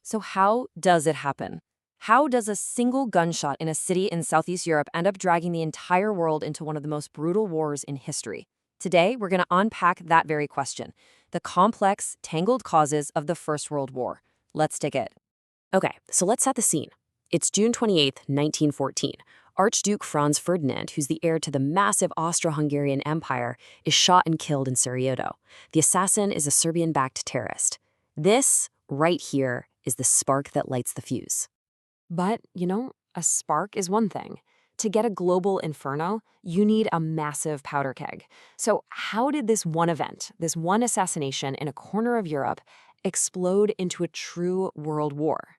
So how does it happen? How does a single gunshot in a city in Southeast Europe end up dragging the entire world into one of the most brutal wars in history? Today, we're going to unpack that very question, the complex, tangled causes of the First World War. Let's dig in. Okay, so let's set the scene. It's June 28th, 1914. Archduke Franz Ferdinand, who's the heir to the massive Austro-Hungarian Empire, is shot and killed in Sarajevo. The assassin is a Serbian-backed terrorist. This, right here, is the spark that lights the fuse. But, a spark is one thing. To get a global inferno, you need a massive powder keg. So how did this one event, this one assassination in a corner of Europe, explode into a true world war?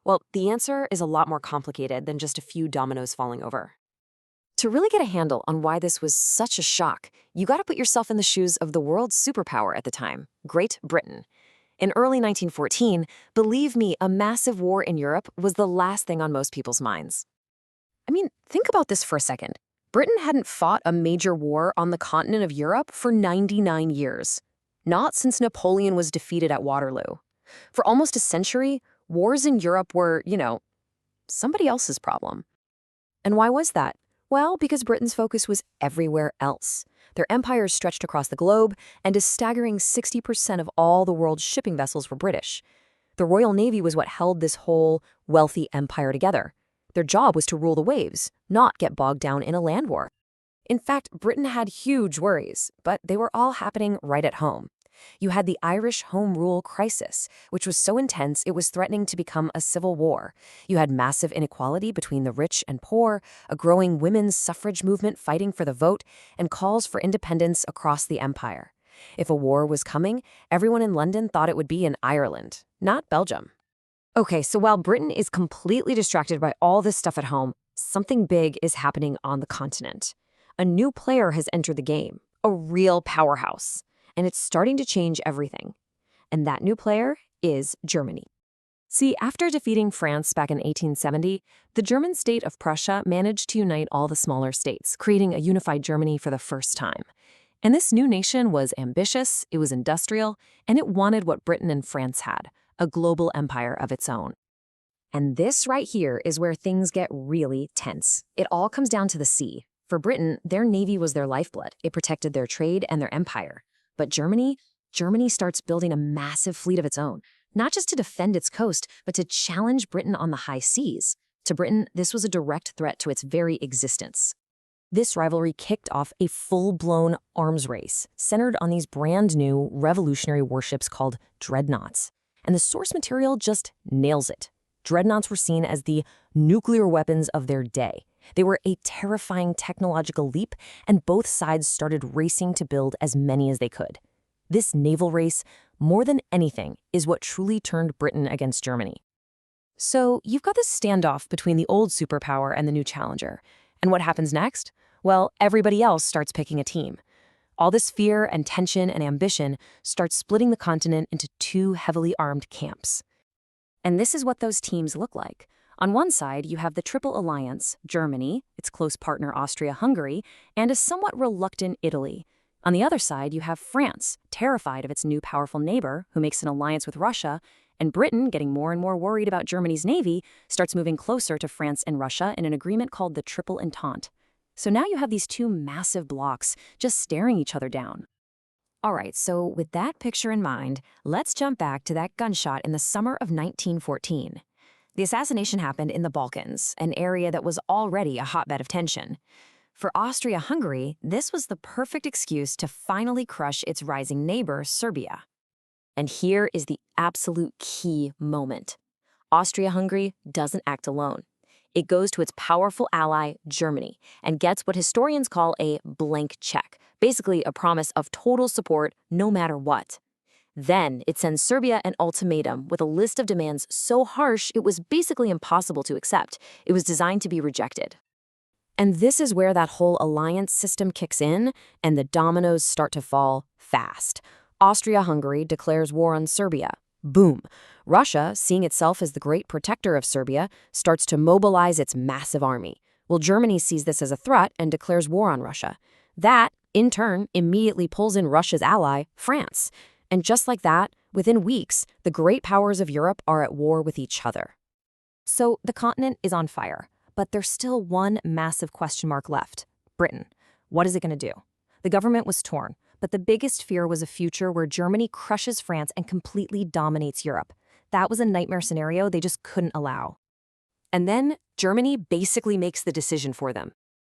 Well, the answer is a lot more complicated than just a few dominoes falling over. To really get a handle on why this was such a shock, you gotta put yourself in the shoes of the world's superpower at the time, Great Britain. In early 1914, believe me, a massive war in Europe was the last thing on most people's minds. I mean, think about this for a second. Britain hadn't fought a major war on the continent of Europe for 99 years. Not since Napoleon was defeated at Waterloo. For almost a century, wars in Europe were, somebody else's problem. And why was that? Well, because Britain's focus was everywhere else. Their empires stretched across the globe, and a staggering 60% of all the world's shipping vessels were British. The Royal Navy was what held this whole wealthy empire together. Their job was to rule the waves, not get bogged down in a land war. In fact, Britain had huge worries, but they were all happening right at home. You had the Irish Home Rule crisis, which was so intense it was threatening to become a civil war. You had massive inequality between the rich and poor, a growing women's suffrage movement fighting for the vote, and calls for independence across the empire. If a war was coming, everyone in London thought it would be in Ireland, not Belgium. Okay, so while Britain is completely distracted by all this stuff at home, something big is happening on the continent. A new player has entered the game, a real powerhouse. And it's starting to change everything. And that new player is Germany. See, after defeating France back in 1870, the German state of Prussia managed to unite all the smaller states, creating a unified Germany for the first time. And this new nation was ambitious, it was industrial, and it wanted what Britain and France had, a global empire of its own. And this right here is where things get really tense. It all comes down to the sea. For Britain, their navy was their lifeblood. It protected their trade and their empire. But Germany starts building a massive fleet of its own, not just to defend its coast, but to challenge Britain on the high seas. To Britain, this was a direct threat to its very existence. This rivalry kicked off a full-blown arms race, centered on these brand new revolutionary warships called dreadnoughts. And the source material just nails it. Dreadnoughts were seen as the nuclear weapons of their day. They were a terrifying technological leap, and both sides started racing to build as many as they could. This naval race, more than anything, is what truly turned Britain against Germany. So you've got this standoff between the old superpower and the new challenger. And what happens next? Well, everybody else starts picking a team. All this fear and tension and ambition starts splitting the continent into two heavily armed camps. And this is what those teams look like. On one side, you have the Triple Alliance, Germany, its close partner Austria-Hungary, and a somewhat reluctant Italy. On the other side, you have France, terrified of its new powerful neighbor, who makes an alliance with Russia, and Britain, getting more and more worried about Germany's navy, starts moving closer to France and Russia in an agreement called the Triple Entente. So now you have these two massive blocs just staring each other down. All right, so with that picture in mind, let's jump back to that gunshot in the summer of 1914. The assassination happened in the Balkans, an area that was already a hotbed of tension. For Austria-Hungary, this was the perfect excuse to finally crush its rising neighbor, Serbia. And here is the absolute key moment. Austria-Hungary doesn't act alone. It goes to its powerful ally, Germany, and gets what historians call a blank check, basically a promise of total support no matter what. Then it sends Serbia an ultimatum with a list of demands so harsh it was basically impossible to accept. It was designed to be rejected. And this is where that whole alliance system kicks in, and the dominoes start to fall fast. Austria-Hungary declares war on Serbia. Boom. Russia, seeing itself as the great protector of Serbia, starts to mobilize its massive army. Well, Germany sees this as a threat and declares war on Russia. That, in turn, immediately pulls in Russia's ally, France. And just like that, Within weeks, the great powers of Europe are at war with each other. So the continent is on fire, but there's still one massive question mark left: Britain. What is it going to do? The government was torn, but the biggest fear was a future where Germany crushes France and completely dominates Europe. That was a nightmare scenario they just couldn't allow. And then Germany basically makes the decision for them.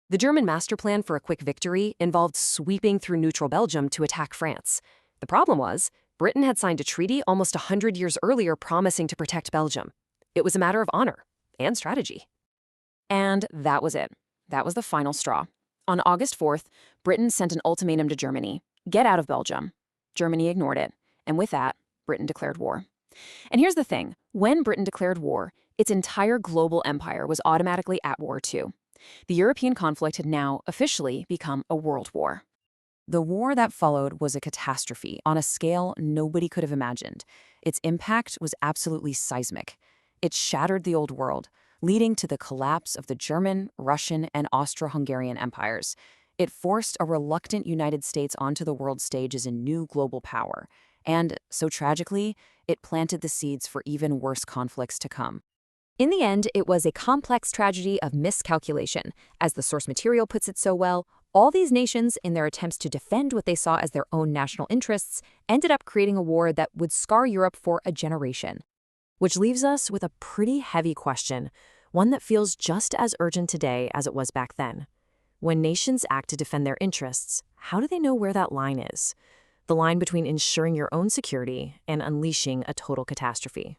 The German master plan for a quick victory involved sweeping through neutral Belgium to attack France. The problem was, Britain had signed a treaty almost 100 years earlier promising to protect Belgium. It was a matter of honor and strategy. And that was it. That was the final straw. On August 4th, Britain sent an ultimatum to Germany: get out of Belgium. Germany ignored it, and with that, Britain declared war. And here's the thing: when Britain declared war, its entire global empire was automatically at war too. The European conflict had now officially become a world war. The war that followed was a catastrophe on a scale nobody could have imagined. Its impact was absolutely seismic. It shattered the old world, leading to the collapse of the German, Russian, and Austro-Hungarian empires. It forced a reluctant United States onto the world stage as a new global power. And, so tragically, it planted the seeds for even worse conflicts to come. In the end, it was a complex tragedy of miscalculation. As the source material puts it so well, all these nations, in their attempts to defend what they saw as their own national interests, ended up creating a war that would scar Europe for a generation. Which leaves us with a pretty heavy question, one that feels just as urgent today as it was back then. When nations act to defend their interests, how do they know where that line is? The line between ensuring your own security and unleashing a total catastrophe.